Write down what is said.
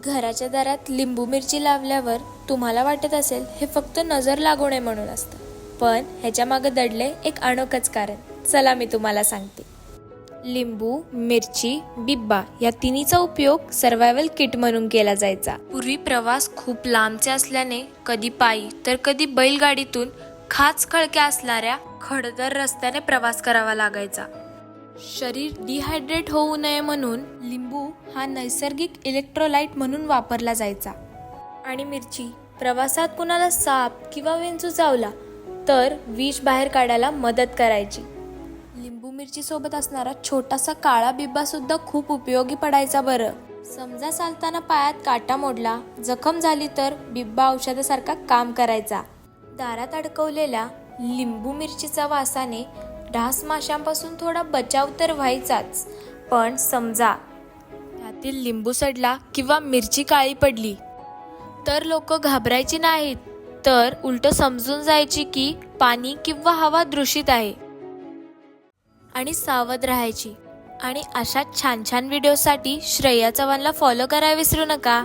घराच्या दारात लिंबू मिरची लावल्यावर तुम्हाला वाटत असेल हे फक्त नजर लागू नये म्हणून असतं, पण ह्याच्या मागे दडले एक अनोखंच कारण. चला मी तुम्हाला सांगते. लिंबू, मिरची, बिब्बा या तिन्हीचा उपयोग सर्व्हायव्हल किट म्हणून केला जायचा. पूर्वी प्रवास खूप लांबचे असल्याने कधी पायी तर कधी बैलगाडीतून खाच खळक्या असणाऱ्या खडतर रस्त्याने प्रवास करावा लागायचा. शरीर डिहायड्रेट होऊ नये म्हणून लिंबू हा नैसर्गिक इलेक्ट्रोलाइट म्हणून वापरला जायचा. आणि मिरची प्रवासात कुणाला साप किंवा विंचू चावला तर विष बाहेर काढायला मदत करायची. लिंबू मिरची सोबत असणारा छोटासा काळा बिब्बा सुद्धा खूप उपयोगी पडायचा बरं. समजा चालताना पायात काटा मोडला, जखम झाली तर बिब्बा औषधासारखा काम करायचा. दारात अडकवलेल्या लिंबू मिरचीचा वासाने डास माशांपासून थोडा बचाव तर व्हायचाच, पण समजा त्यातील लिंबू सडला किंवा मिरची काळी पडली तर लोक घाबरायची नाहीत, तर उलट समजून जायची की पाणी किंवा हवा दूषित आहे आणि सावध राहायची. आणि अशा छान छान व्हिडिओसाठी श्रेया चव्हाणला फॉलो करायला विसरू नका.